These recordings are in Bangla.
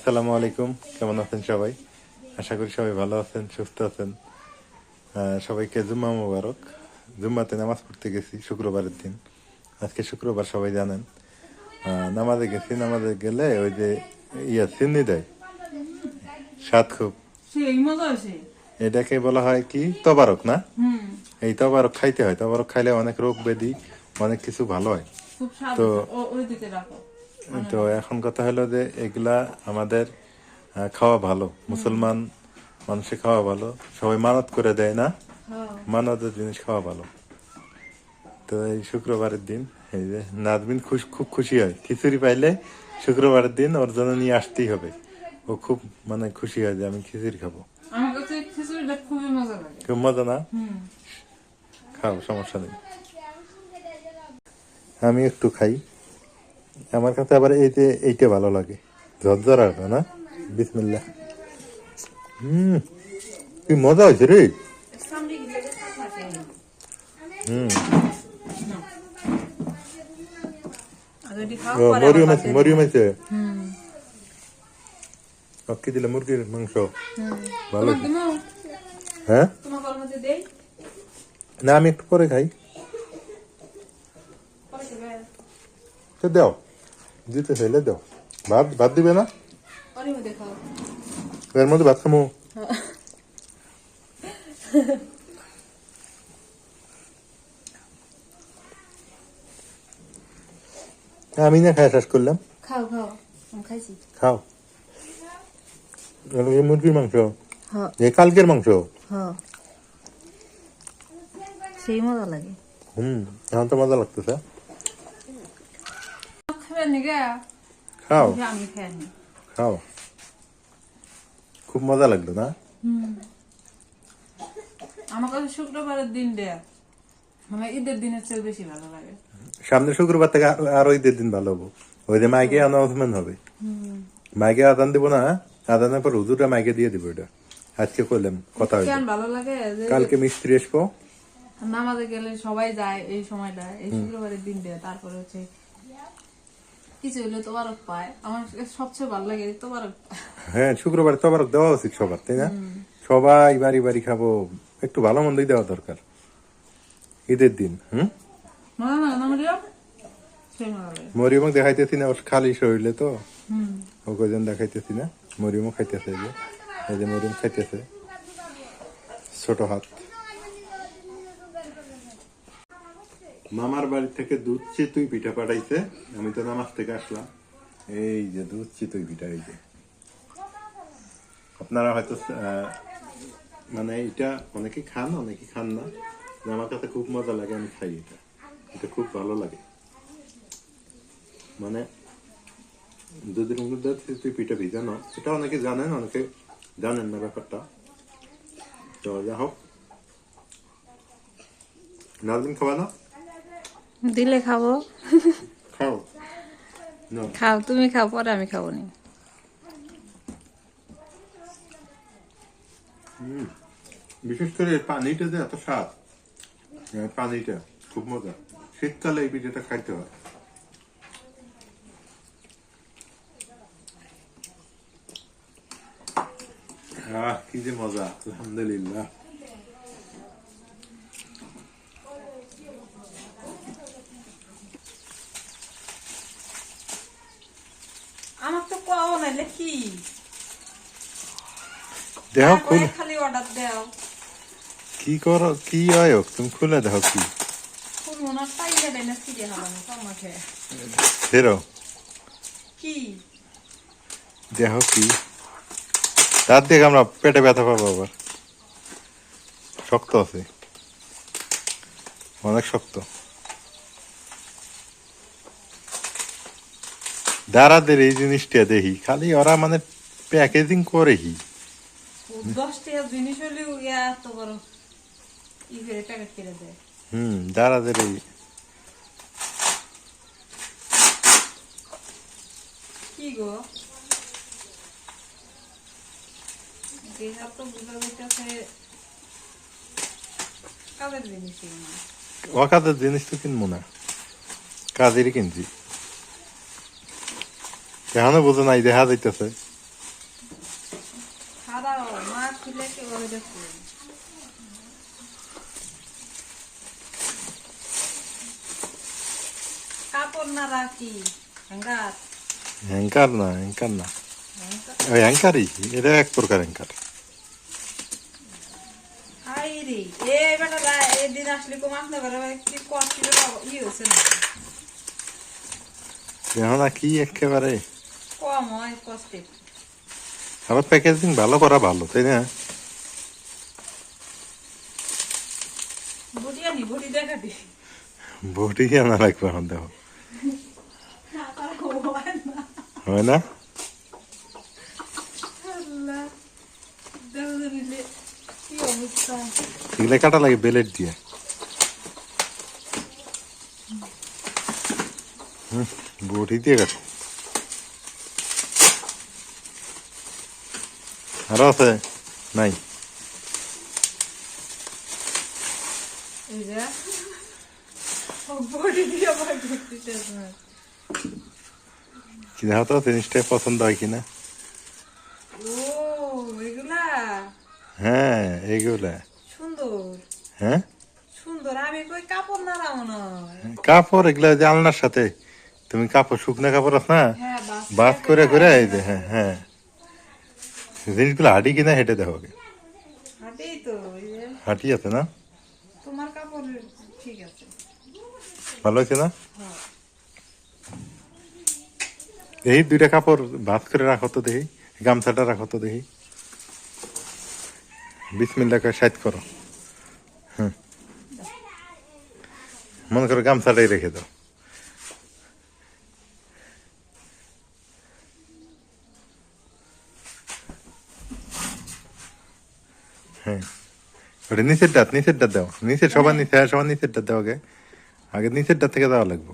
আসসালামু আলাইকুম, কেমন আছেন সবাই? আশা করি সবাই ভালো আছেন, সুস্থ আছেন। সবাইকে জুম্মা মোবারক। জুম্মাতে নামাজ পড়তে গেছি শুক্রবারের দিন। আজকে শুক্রবার সবাই জানেন। নামাজে গেছি, নামাজে গেলে ওই যে চিন্নি দেয়, স্বাদ খুব। এটাকে বলা হয় কি তবারক না? এই তবারক খাইতে হয়, তবারক খাইলে অনেক রোগ ব্যাধি অনেক কিছু ভালো হয়। তো তো এখন কথা হলো যে এগুলা আমাদের খাওয়া ভালো, মুসলমান মানুষে খাওয়া ভালো, সবাই মানত করে দেয় না, মানতের জিনিস খাওয়া ভালো। তো এই শুক্রবারের দিন এই যে নাজমিন খুব খুশি হয়, খিচুড়ি পাইলে শুক্রবারের দিন ওর জন্য নিয়ে আসতেই হবে। ও খুব খুশি হয় যে আমি খিচুড়ি খাবো। আমার কাছে খিচুড়িটা খুবই মজা লাগে। খুব মজা না? খাও, সমস্যা নেই। আমি একটু খাই। আমার কাছে আবার এইটা ভালো লাগে, ঝরঝরাটা না। বিসমিল্লাহ। কি মজা হয়েছে রে। মরিয়ম আছে। কি দিলে? মুরগির মাংস। ভালো। হ্যাঁ, না আমি একটু পরে খাই। তো দাও, দিতে চাইলে দাও। ভাত ভাত দিবে না? এর মধ্যে ভাত খামো। আমি না খাই শেষ করলাম। খাও খাও, আমি খাইছি। খাও। মুরগির মাংস, কালকের মাংস। সেই মজা লাগে। এখন তো মজা লাগতেছে। খাবেন নাকি? খাও আমি খাইনি। খাও, খুব মজা লাগলো না? আমার কাছে শুক্রবারের দিন দেয়া মানে ঈদের দিনের চেয়ে বেশি ভালো লাগে। সামনে শুক্রবার থেকে আরো ঈদের দিন ভালো হবো। ওই যে মাইকে অ্যানাউন্সমেন্ট হবে, মাইকে আদান দিব না, আদানের পর হুজুরটা মাইকে দিয়ে দিব। এটা আজকে করলাম কথা হইলো। ভালো লাগে কালকে মিস্ত্রি আসবো, নামাজে গেলে সবাই যায় এই সময়টা, এই শুক্রবারের দিন দেয়। তারপরে হচ্ছে কিছু হইলে তোবারক পায়। আমার সবচেয়ে ভালো লাগে তোবারক। হ্যাঁ, শুক্রবার তোবারক দেওয়া উচিত সবার, তাই না? সবাই বাড়ি বাড়ি খাবো, একটু ভালো মন্দই দেওয়া দরকার ঈদের দিন। মরিয়মক দেখাইতেছি না, ওর খালি শরীরে তো ও কজন দেখাইতেছি না। মরিয়মও খাইতেছে, এই যে মরিয়ম খাইতেছে ছোট হাত। মামার বাড়ি থেকে দুধ চিতই পিঠা পাঠাইছে, আমি তো নামাজ থেকে আসলাম। এই যে দুধ চিতই পিঠা, এই যে আপনারা হয়তো এটা অনেকে খান, অনেকে খান না। আমার কাছে খুব মজা লাগে, আমি খাই। এটা খুব ভালো লাগে। দুধের মধ্যে চিতই পিঠা ভিজানো, এটা অনেকে জানেন, অনেকে জানেন না ব্যাপারটা। তো যা হোক, নাজমিন খাবা না? দিলে খাবো। খাও, খাও, তুমি খাও, পরে আমি খাবো নি। বিশেষ করে পানিটা যে এত স্বাদ, পানিটা খুব মজা। শীতকালে এই পিঠাটা খাইতে হয়। কি যে মজা, আলহামদুলিল্লাহ। আমার তো পাও নাইলে কি দেখো খুলে, খালি অর্ডার দাও। কি করো, কি হয় তুমি খুলে দেখো কি ফেরো, কি দেখো কি। তার দিকে আমরা পেটে ব্যথা পাবো আবার। শক্ত আছে, অনেক শক্ত। দাঁড়াদের এই জিনিসটা দেখি খালি ওরা প্যাকেজিং করেহি। 10 টাকা জিনিস হলেও এত বড় ই করে প্যাকেট করে দেয়। দাঁড়াদের এই কি গো, দেখা তো বুঝা যাইতেছে কাজের জিনিস। অকাজের জিনিস তো কিনবো না, কাজেরই কিনছি। এখনো বোঝো নাই, দেখা যাইতেছে সিলেটে ওরে দেখো কাপড় না রাখি হ্যাঙ্গার হ্যাঙ্কার না ওই হ্যাঙ্কারই, এটা এক প্রকার হ্যাঙ্কার। হাই রে এ বেটা এদিন আসলে কম আসলে করে কি কষ্ট ই হয়েছে না এখন আর কি একেবারে কম হয় কষ্টে আবার প্যাকেজিং ভালো করা ভালো, তাই না? বটি আনি বটি দেখাবি বটি আনা লাগবে এখন, দেখো হয় না? কি অবস্থা এগুলো কাটা লাগে বেলেট দিয়ে। বটি দিয়ে কাটো। আরো আছে নাই? এই যে বটি দিয়ে আবার দেখতেছে কি দেখো তো জিনিসটা পছন্দ হয় কিনা। ও এগুলা হ্যাঁ এইগুলা সুন্দর হ্যাঁ সুন্দর আমি কই কাপড় নাড়া মনে হয় কাপড়, এগুলা যে আলনার সাথে তুমি কাপড়, শুকনা কাপড় আছে না, হ্যাঁ বাস করে করে এই যে, হ্যাঁ হ্যাঁ জিনিসগুলো হাঁটি কিনা হেঁটে দেখো আগে। হাটেই তো এই যে হাঁটি আছে না? তোমার কাপড় ঠিক আছে ভালো হয়েছে না? হ্যাঁ এই দুইটা কাপড় ভাঁজ করে রাখো তো দেখি, গামছাটা রাখো তো দেখি, বিসমিল্লাহ করে সাইড করো। মনে করো গামছাটাই রেখে দাও। হ্যাঁ ওটা নিচের ডাত দাও, নিচের সবার নিচে, হ্যাঁ সবার নিচের ডাত দাও আগে, আগে নিচের ডাত থেকে দেওয়া লাগবে।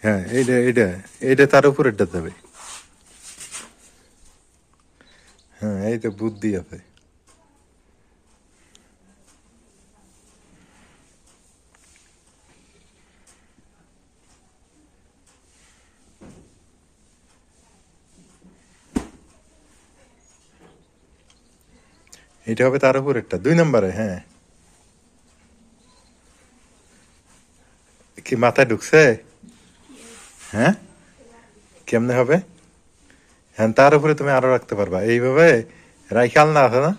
হ্যাঁ এইটা এইটা এইটা তার উপরের ডাত যাবে। হ্যাঁ এই তো বুদ্ধি আছে। এটা হবে তার উপরেরটা 2 নম্বরে। হ্যাঁ কি মাথায় ঢুকছে? হ্যাঁ কেমনে হবে? হ্যাঁ তার উপরে তুমি আরো রাখতে পারবা এইভাবে রাইখে, আলনা আছে না,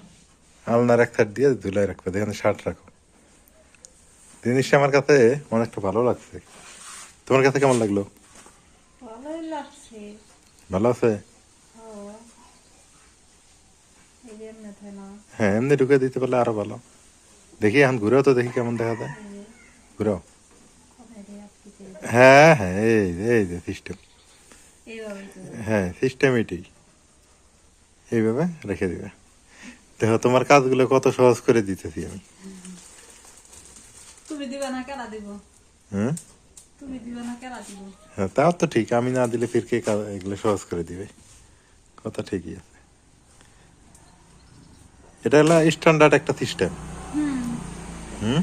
আলনার এক সাইড দিয়ে ধুলাই রাখবে, যেখানে শার্ট রাখো। জিনিসটা আমার কাছে অনেকটা ভালো লাগছে। তোমার কাছে কেমন লাগলো? ভালোই লাগছে ভালো আছে? হ্যাঁ এই যে মাথায় না হ্যাঁ এমনি ঢুকে দিতে পারলে আরো ভালো। দেখি এখন ঘুরেও তো দেখি কেমন দেখা যায়, ঘুরাও। কোথায় দিয়ে আটকে হ্যাঁ হ্যাঁ এই যে সিস্টেম, এইভাবে তো হ্যাঁ সিস্টেম এটাই, এইভাবে রেখে দিবে। দেখো তোমার কাজগুলো কত সহজ করে দিতেছি আমি। তুমি দিবে না কেনা দিব হ্যাঁ তুমি দিবে না কেনা দিব হ্যাঁ তাও তো ঠিক, আমি না দিলে ফির কে এগুলো সহজ করে দিবে, কথা ঠিকই আছে। এটা হলো স্ট্যান্ডার্ড একটা সিস্টেম। হুম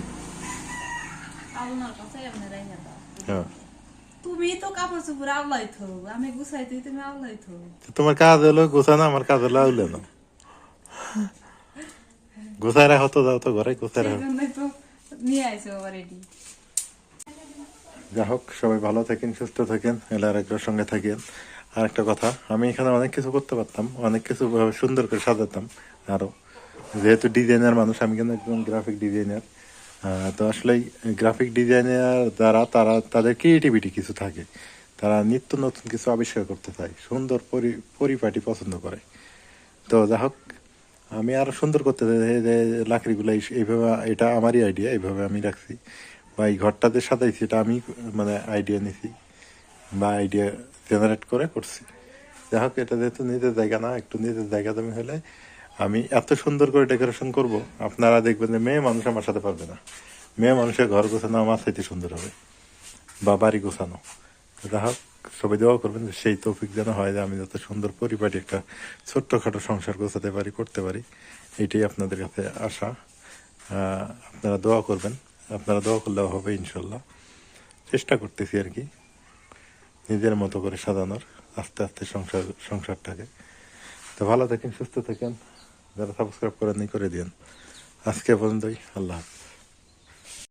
আলনার কাছে এমনি রেখে দাও হ্যাঁ তুমি তো কাপড় চোপড় আওলাই থো আমি গুছাই তুই তুমি আওলাই থো তোমার কাজ হলো গোছানো, আমার কাজ হলো আউলানো। গোছায় রাখো তো, যাও তো ঘরে গোছায় সেই রাখো। জন্যই তো নিয়ে আইসো আবার রেডি যা হোক সবাই ভালো থাকেন, সুস্থ থাকেন, এলার একটার সঙ্গে থাকেন। আর একটা কথা, আমি এখানে অনেক কিছু করতে পারতাম, অনেক কিছু ভাবে সুন্দর করে সাজাতাম আরো, যেহেতু ডিজাইনার মানুষ আমি, কিন্তু একজন গ্রাফিক ডিজাইনার। তো আসলে গ্রাফিক ডিজাইনার যারা, তাদের ক্রিয়েটিভিটি কিছু থাকে, তারা নিত্য নতুন কিছু আবিষ্কার করতে চায়, সুন্দর পরিপাটি পছন্দ করে। তো যা হোক আমি আরো সুন্দর করতে চাই, যে লাকড়িগুলো এইভাবে, এটা আমারই আইডিয়া, এইভাবে আমি রাখছি, বা এই ঘরটাতে সাজাইছি, এটা আমি মানে আইডিয়া নিছি বা আইডিয়া জেনারেট করে করছি। যাই হোক এটা যেহেতু নিজের জায়গা না, একটু নিজের জায়গা জমি হলে আমি এত সুন্দর করে ডেকোরেশন করব, আপনারা দেখবেন যে মেয়ে মানুষ আমার সাথে পারবে না। মেয়ে মানুষের ঘর গোছানো আমার চাইতে সুন্দর হবে, বা বাড়ি গোছানো। যাই হোক সবাই দোয়া করবেন যে সেই তৌফিক যেন হয়, যে আমি যাতে সুন্দর পরিপাটি একটা ছোট্টখাটো সংসার গোছাতে পারি, করতে পারি, এইটাই আপনাদের কাছে আশা। আপনারা দোয়া করবেন, আপনারা দোয়া করলেও হবে ইনশাল্লাহ। চেষ্টা করতেছি আর কি নিজের মতো করে সাজানোর, আস্তে আস্তে সংসারটাকে। তো ভালো থাকেন, সুস্থ থাকেন, যারা সাবস্ক্রাইব করেননি করে দিন। আজকে পর্যন্তই, আল্লাহ হাফেজ।